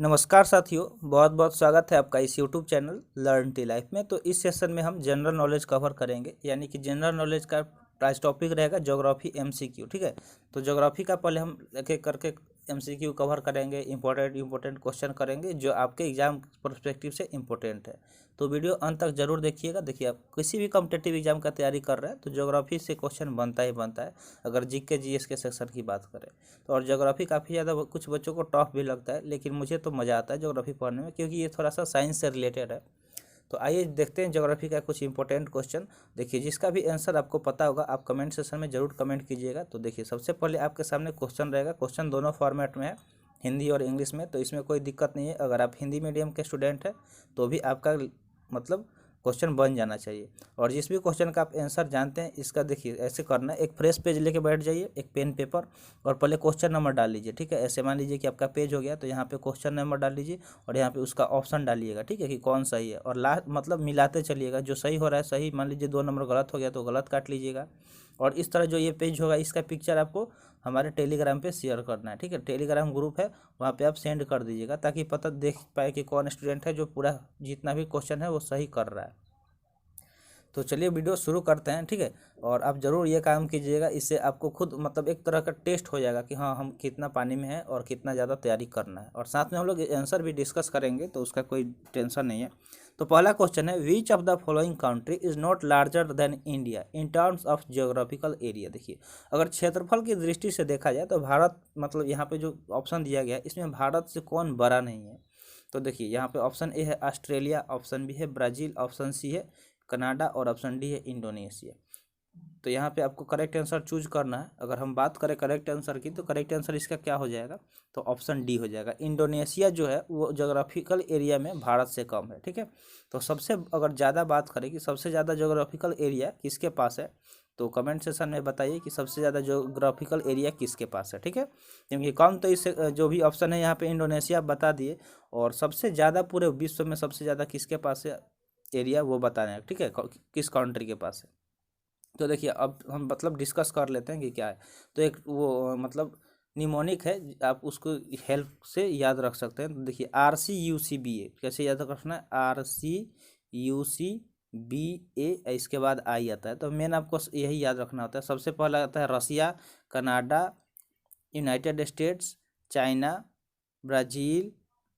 नमस्कार साथियों, बहुत बहुत स्वागत है आपका इस YouTube channel learn tea life में। तो इस सेशन में हम जनरल नॉलेज कवर करेंगे, यानी कि जनरल नॉलेज का आज टॉपिक रहेगा ज्योग्राफी एमसीक्यू। ठीक है, तो ज्योग्राफी का पहले हम एक एक करके एमसीक्यू कवर करेंगे, इंपॉर्टेंट क्वेश्चन करेंगे जो आपके एग्जाम पर्सपेक्टिव से इंपॉर्टेंट है। तो वीडियो अंत तक जरूर देखिएगा। देखिए, आप किसी भी कॉम्पिटेटिव एग्जाम का तैयारी कर रहे हैं तो ज्योग्राफी से क्वेश्चन बनता ही बनता है, अगर जीके जीएस के सेक्शन की बात करें तो। और ज्योग्राफी काफ़ी ज़्यादा कुछ बच्चों को टफ भी लगता है, लेकिन मुझे तो मज़ा आता है ज्योग्राफी पढ़ने में, क्योंकि ये थोड़ा सा साइंस से रिलेटेड है। तो आइए देखते हैं ज्योग्राफी का कुछ इंपॉर्टेंट क्वेश्चन। देखिए, जिसका भी आंसर आपको पता होगा आप कमेंट सेक्शन में जरूर कमेंट कीजिएगा। तो देखिए, सबसे पहले आपके सामने क्वेश्चन रहेगा। क्वेश्चन दोनों फॉर्मेट में है, हिंदी और इंग्लिश में, तो इसमें कोई दिक्कत नहीं है। अगर आप हिंदी मीडियम के स्टूडेंट हैं तो भी आपका मतलब क्वेश्चन बन जाना चाहिए। और जिस भी क्वेश्चन का आप आंसर जानते हैं, इसका देखिए ऐसे करना है, एक फ्रेश पेज लेके बैठ जाइए, एक पेन पेपर, और पहले क्वेश्चन नंबर डाल लीजिए। ठीक है, ऐसे मान लीजिए कि आपका पेज हो गया, तो यहाँ पे क्वेश्चन नंबर डाल लीजिए और यहाँ पे उसका ऑप्शन डालिएगा। ठीक है, कि कौन सही है, और लास्ट मतलब मिलाते चलिएगा, जो सही हो रहा है सही, मान लीजिए 2 नंबर गलत हो गया तो गलत काट लीजिएगा। और इस तरह जो ये पेज होगा इसका पिक्चर आपको हमारे टेलीग्राम पे शेयर करना है। ठीक है, टेलीग्राम ग्रुप है, वहाँ पे आप सेंड कर दीजिएगा, ताकि पता देख पाए कि कौन स्टूडेंट है जो पूरा जितना भी क्वेश्चन है वो सही कर रहा है। तो चलिए वीडियो शुरू करते हैं। ठीक है, और आप ज़रूर ये काम कीजिएगा, इससे आपको खुद मतलब एक तरह का टेस्ट हो जाएगा कि हाँ, हम कितना पानी में है और कितना ज़्यादा तैयारी करना है। और साथ में हम लोग आंसर भी डिस्कस करेंगे, तो उसका कोई टेंशन नहीं है। तो पहला क्वेश्चन है, विच of the following country is not larger than India in terms of geographical area. देखिए, अगर क्षेत्रफल की दृष्टि से देखा जाए तो भारत, मतलब यहाँ पे जो ऑप्शन दिया गया है इसमें भारत से कौन बड़ा नहीं है। तो देखिए, यहाँ पे ऑप्शन ए है ऑस्ट्रेलिया, ऑप्शन बी है ब्राज़ील, ऑप्शन सी है कनाडा, और ऑप्शन डी है इंडोनेशिया। तो यहाँ पे आपको करेक्ट आंसर चूज करना है। अगर हम बात करें करेक्ट आंसर की, तो करेक्ट आंसर इसका क्या हो जाएगा, तो ऑप्शन डी हो जाएगा। इंडोनेशिया जो है वो जोग्राफिकल एरिया में भारत से कम है। ठीक है, तो सबसे अगर ज़्यादा बात करें कि सबसे ज़्यादा जोग्राफिकल एरिया किसके पास है, तो कमेंट सेक्शन में बताइए कि सबसे ज़्यादा जोग्राफिकल एरिया किसके पास है। ठीक है, क्योंकि कम तो इससे जो भी ऑप्शन है यहाँ पे इंडोनेशिया बता दिए, और सबसे ज़्यादा पूरे विश्व में सबसे ज़्यादा किसके पास है एरिया, वो बताना है। ठीक है, किस कंट्री के पास है। तो देखिए, अब हम मतलब डिस्कस कर लेते हैं कि क्या है। तो एक वो मतलब निमोनिक है, आप उसको हेल्प से याद रख सकते हैं। तो देखिए, RCUCBA कैसे याद रखना है, RCUCBA, इसके बाद आई आता है। तो मेन आपको यही याद रखना होता है। सबसे पहला आता है Russia, Canada, United States, China, Brazil,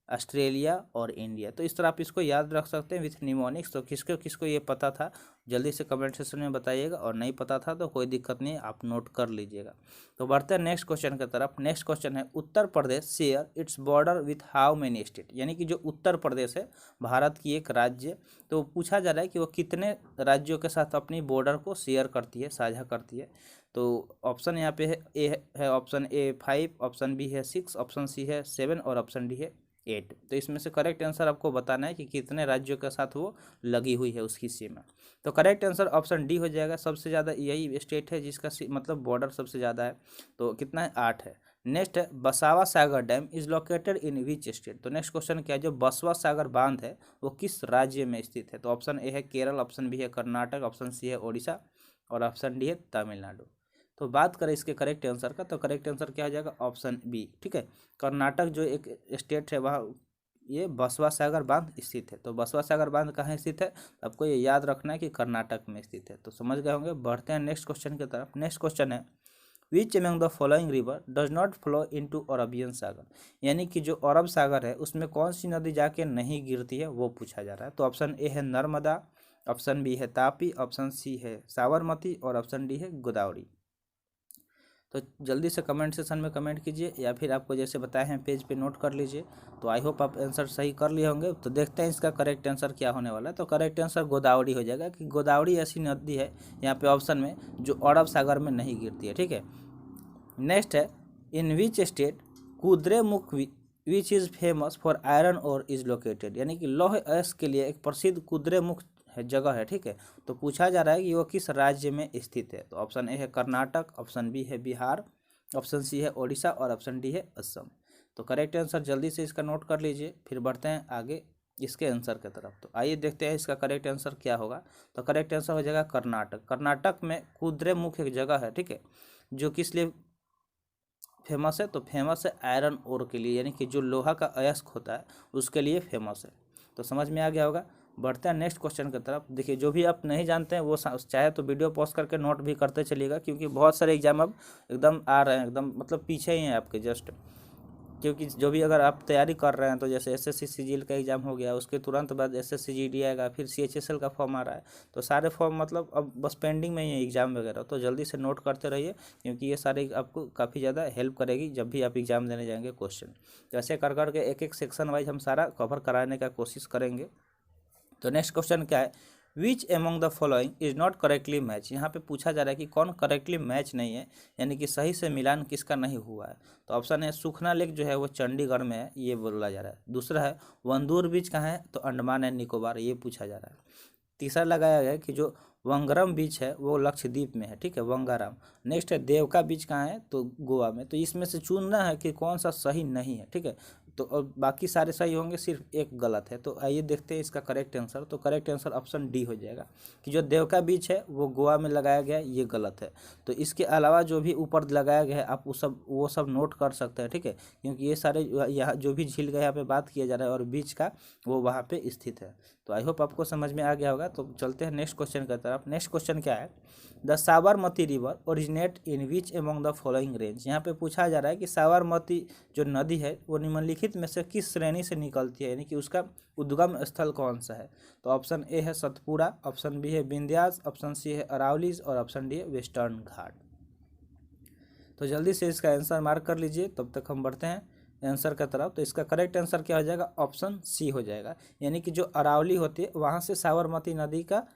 Australia और इंडिया। तो इस तरह आप इसको याद रख सकते हैं विथ निमोनिक्स। तो किसको किसको ये पता था जल्दी से कमेंट सेक्शन में बताइएगा, और नहीं पता था तो कोई दिक्कत नहीं, आप नोट कर लीजिएगा। तो बढ़ते हैं नेक्स्ट क्वेश्चन की तरफ। नेक्स्ट क्वेश्चन है, Uttar Pradesh share its border with how many state. यानी कि जो उत्तर प्रदेश है भारत की एक राज्य, तो पूछा जा रहा है कि वो कितने राज्यों के साथ अपनी बॉर्डर को शेयर करती है, साझा करती है। तो ऑप्शन यहाँ पे है, ए है ऑप्शन ए 5, ऑप्शन बी है 6, ऑप्शन सी है 7 और ऑप्शन डी है 8। तो इसमें से करेक्ट आंसर आपको बताना है कि कितने राज्यों के साथ वो लगी हुई है उसकी सीमा। तो करेक्ट आंसर ऑप्शन डी हो जाएगा। सबसे ज़्यादा यही स्टेट है जिसका मतलब बॉर्डर सबसे ज़्यादा है। तो कितना है, 8 है। नेक्स्ट है, Basava Sagar dam is located in which state. तो नेक्स्ट क्वेश्चन क्या है, जो बसवा सागर बांध है वो किस राज्य में स्थित है। तो ऑप्शन ए है केरल, ऑप्शन बी है कर्नाटक, ऑप्शन सी है ओडिशा और ऑप्शन डी है तमिलनाडु। तो बात करें इसके करेक्ट आंसर का, तो करेक्ट आंसर क्या हो जाएगा, ऑप्शन बी। ठीक है, कर्नाटक जो एक स्टेट है वहाँ ये बसवा सागर बांध स्थित है। तो बसवा सागर बांध कहाँ स्थित है, आपको ये याद रखना है कि कर्नाटक में स्थित है। तो समझ गए होंगे। बढ़ते हैं नेक्स्ट क्वेश्चन की तरफ। नेक्स्ट क्वेश्चन है, which among the following river does not flow into Arabian सागर। यानी कि जो अरब सागर है उसमें कौन सी नदी जाके नहीं गिरती है, वो पूछा जा रहा है। तो ऑप्शन ए है नर्मदा, ऑप्शन बी है तापी, ऑप्शन सी है साबरमती और ऑप्शन डी है गोदावरी। तो जल्दी से कमेंट सेक्शन में कमेंट कीजिए, या फिर आपको जैसे बताए हैं पेज पे नोट कर लीजिए। तो आई होप आप आंसर सही कर लिए होंगे। तो देखते हैं इसका करेक्ट आंसर क्या होने वाला है। तो करेक्ट आंसर गोदावरी हो जाएगा, कि गोदावरी ऐसी नदी है यहाँ पे ऑप्शन में जो अरब सागर में नहीं गिरती है। ठीक है, नेक्स्ट है, in which state Kudremukh which is famous for iron ore is located. यानी कि लौह अयस्क के लिए एक प्रसिद्ध कुद्रेमुख है जगह है। ठीक है, तो पूछा जा रहा है कि वो किस राज्य में स्थित है। तो ऑप्शन ए है कर्नाटक, ऑप्शन बी है बिहार, ऑप्शन सी है ओडिशा और ऑप्शन डी है असम। तो करेक्ट आंसर जल्दी से इसका नोट कर लीजिए, फिर बढ़ते हैं आगे इसके आंसर की तरफ। तो आइए देखते हैं इसका करेक्ट आंसर क्या होगा। तो करेक्ट आंसर हो जाएगा कर्नाटक। कर्नाटक में कुद्रेमुख एक जगह है। ठीक है, जो किस लिए फेमस है? तो फेमस है आयरन ओर के लिए, यानी कि जो लोहा का अयस्क होता है उसके लिए फेमस है। तो समझ में आ गया होगा। बढ़ते हैं नेक्स्ट क्वेश्चन की तरफ। देखिए जो भी आप नहीं जानते हैं वो चाहे तो वीडियो पॉज करके नोट भी करते चलिएगा, क्योंकि बहुत सारे एग्जाम अब एकदम आ रहे हैं, एकदम मतलब पीछे ही हैं आपके जस्ट। क्योंकि जो भी अगर आप तैयारी कर रहे हैं तो जैसे एसएससी सीजीएल का एग्जाम हो गया, उसके तुरंत बाद एसएससी जीडी आएगा, फिर सीएचएसएल का फॉर्म आ रहा है, तो सारे फॉर्म मतलब अब बस पेंडिंग में ही है एग्जाम वगैरह। तो जल्दी से नोट करते रहिए, क्योंकि ये सारे आपको काफ़ी ज़्यादा हेल्प करेगी जब भी आप एग्जाम देने जाएंगे क्वेश्चन। तो ऐसे कर करके एक एक सेक्शन वाइज हम सारा कवर कराने का कोशिश करेंगे। तो नेक्स्ट क्वेश्चन क्या है, विच among the following is not correctly match. यहाँ पे पूछा जा रहा है कि कौन करेक्टली मैच नहीं है, यानी कि सही से मिलान किसका नहीं हुआ है। तो ऑप्शन है सुखना लेक जो है वो चंडीगढ़ में है, ये बोला जा रहा है। दूसरा है वंदूर बीच कहाँ है, तो अंडमान एंड निकोबार, ये पूछा जा रहा है। तीसरा लगाया गया कि जो वंगरम बीच है वो लक्षद्वीप में है, ठीक है, वंगाराम। नेक्स्ट है देवका बीच कहाँ है, तो गोवा में। तो इसमें से चुनना है कि कौन सा सही नहीं है, ठीक है। तो अब बाकी सारे सही होंगे, सिर्फ एक गलत है। तो आइए देखते हैं इसका करेक्ट आंसर। तो करेक्ट आंसर ऑप्शन डी हो जाएगा कि जो देवका बीच है वो गोवा में लगाया गया है, ये गलत है। तो इसके अलावा जो भी ऊपर लगाया गया है आप वो सब नोट कर सकते हैं, ठीक है, क्योंकि ये सारे यहाँ जो भी झील का यहाँ पे बात किया जा रहा है और बीच का वो वहाँ पे स्थित है। तो आई होप आपको समझ में आ गया होगा। तो चलते हैं नेक्स्ट क्वेश्चन की तरफ। नेक्स्ट क्वेश्चन क्या है, the Sabarmati river originate in which among the following range. यहाँ पे पूछा जा रहा है कि साबरमती जो नदी है वो निम्नलिखित में से किस श्रेणी से निकलती है, यानी कि उसका उद्गम स्थल कौन सा है। तो ऑप्शन ए है सतपुड़ा, ऑप्शन बी है विंध्यास, ऑप्शन सी है अरावलीज और ऑप्शन डी है वेस्टर्न घाट। तो जल्दी से इसका आंसर मार्क कर लीजिए, तब तक हम बढ़ते हैं आंसर की तरफ। तो इसका करेक्ट आंसर क्या हो जाएगा, ऑप्शन सी हो जाएगा, यानी कि जो अरावली होती है वहाँ से साबरमती नदी का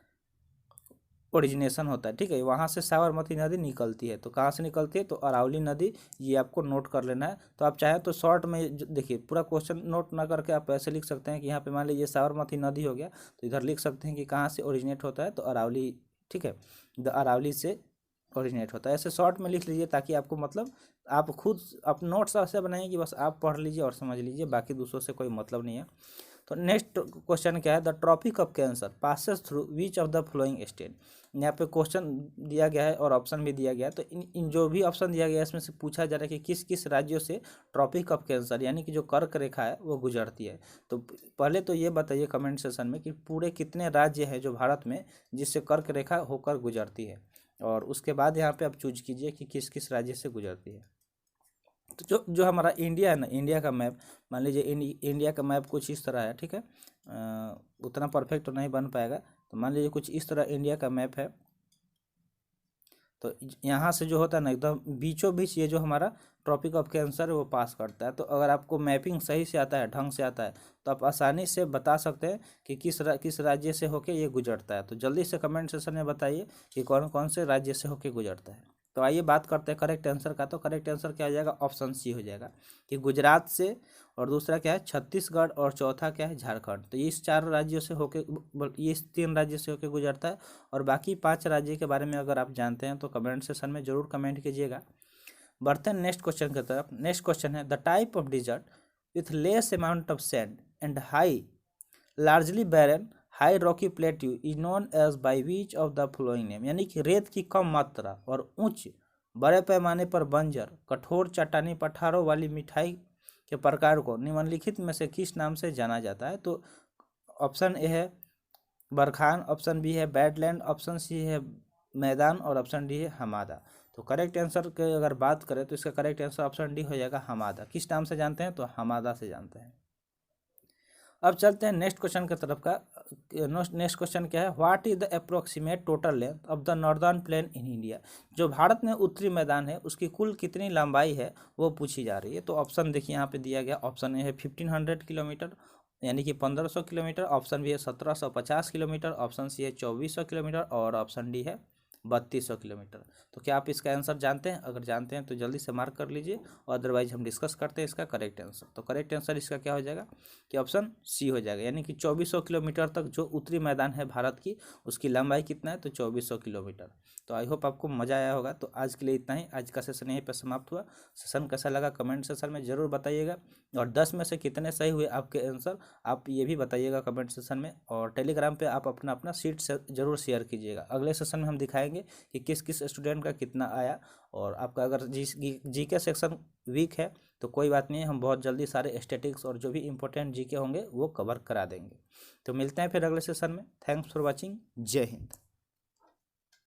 ओरिजिनेशन होता है, ठीक है, वहाँ से साबरमती नदी निकलती है। तो कहाँ से निकलती है, तो अरावली नदी, ये आपको नोट कर लेना है। तो आप चाहें तो शॉर्ट में देखिए, पूरा क्वेश्चन नोट ना करके आप ऐसे लिख सकते हैं कि यहाँ पे मान लीजिए साबरमती नदी हो गया, तो इधर लिख सकते हैं कि कहाँ से ओरिजिनेट होता है, तो अरावली, ठीक है, द अरावली से ओरिजिनेट होता है। ऐसे शॉर्ट में लिख लीजिए ताकि आपको मतलब आप खुद आप नोट्स ऐसे बनाइए कि बस आप पढ़ लीजिए और समझ लीजिए, बाकी दूसरों से कोई मतलब नहीं है। तो नेक्स्ट क्वेश्चन क्या है, the tropic of cancer passes through which of the flowing state. यहाँ पे क्वेश्चन दिया गया है और ऑप्शन भी दिया गया है। तो इन जो भी ऑप्शन दिया गया है इसमें से पूछा जा रहा है कि किस किस राज्यों से ट्रॉपिक ऑफ कैंसर यानी कि जो कर्क रेखा है वो गुजरती है। तो पहले तो ये बताइए कमेंट सेशन में कि पूरे कितने राज्य हैं जो भारत में जिससे कर्क रेखा होकर गुजरती है, और उसके बाद यहाँ पे आप चूज कीजिए कि किस किस राज्य से गुजरती है। तो जो जो हमारा इंडिया है ना, इंडिया का मैप, मान लीजिए इंडिया का मैप कुछ इस तरह है, ठीक है, उतना परफेक्ट तो नहीं बन पाएगा। तो मान लीजिए कुछ इस तरह इंडिया का मैप है। तो यहाँ से जो होता है ना एकदम बीचों बीच ये जो हमारा ट्रॉपिक ऑफ कैंसर है वो पास करता है। तो अगर आपको मैपिंग सही से आता है, ढंग से आता है, तो आप आसानी से बता सकते हैं कि किस राज्य से होके ये गुजरता है। तो जल्दी से कमेंट सेशन में बताइए कि कौन कौन से राज्य से होके गुजरता है। तो आइए बात करते हैं करेक्ट आंसर का। तो करेक्ट आंसर क्या हो जाएगा, ऑप्शन सी हो जाएगा कि गुजरात से, और दूसरा क्या है छत्तीसगढ़, और चौथा क्या है झारखंड। तो ये इस 4 राज्यों से होके, ये इस 3 राज्यों से होके गुजरता है। और बाकी 5 राज्य के बारे में अगर आप जानते हैं तो कमेंट सेशन में जरूर कमेंट कीजिएगा। बढ़ते हैं नेक्स्ट क्वेश्चन की तरफ। नेक्स्ट क्वेश्चन है, the type of desert with less amount of sand and high largely barren high rocky plateau is known as by which of the flowing name. यानी कि रेत की कम मात्रा और उच्च बड़े पैमाने पर बंजर कठोर चट्टानी पठारों वाली मिठाई के प्रकार को निम्नलिखित में से किस नाम से जाना जाता है। तो ऑप्शन ए है बरखान, ऑप्शन बी है बैडलैंड, ऑप्शन सी है मैदान और ऑप्शन डी है हमादा। तो करेक्ट आंसर की अगर बात करें तो इसका करेक्ट आंसर ऑप्शन डी हो जाएगा हमादा। किस नाम से जानते हैं, तो हमादा से जानते हैं। अब चलते हैं नेक्स्ट क्वेश्चन की तरफ का। नेक्स्ट क्वेश्चन क्या है, what is the approximate total length of the northern plain in India. जो भारत में उत्तरी मैदान है उसकी कुल कितनी लंबाई है वो पूछी जा रही है। तो ऑप्शन देखिए यहाँ पे दिया गया, ऑप्शन ए है 1500 किलोमीटर यानी कि 1500 किलोमीटर, ऑप्शन बी है 1750 किलोमीटर, ऑप्शन सी है 2400 किलोमीटर और ऑप्शन डी है 3200 किलोमीटर। तो क्या आप इसका आंसर जानते हैं? अगर जानते हैं तो जल्दी से मार्क कर लीजिए, और अदरवाइज हम डिस्कस करते हैं इसका करेक्ट आंसर। तो करेक्ट आंसर इसका क्या हो जाएगा कि ऑप्शन सी हो जाएगा, यानी कि 2400 किलोमीटर तक जो उत्तरी मैदान है भारत की उसकी लंबाई कितना है, तो 2400 किलोमीटर। तो आई होप आपको मज़ा आया होगा। तो आज के लिए इतना ही, आज का सेशन यहीं पर समाप्त हुआ। सेशन कैसा लगा कमेंट सेशन में ज़रूर बताइएगा, और 10 में से कितने सही हुए आपके आंसर आप ये भी बताइएगा कमेंट सेशन में। और टेलीग्राम पे आप अपना अपना सीट से ज़रूर शेयर कीजिएगा। अगले सेशन में हम दिखाएंगे देंगे कि किस किस स्टूडेंट का कितना आया। और आपका अगर जीके सेक्शन वीक है तो कोई बात नहीं, हम बहुत जल्दी सारे स्टैटिक्स और जो भी इंपॉर्टेंट जीके होंगे वो कवर करा देंगे। तो मिलते हैं फिर अगले सेशन में। Thanks for watching. जय हिंद।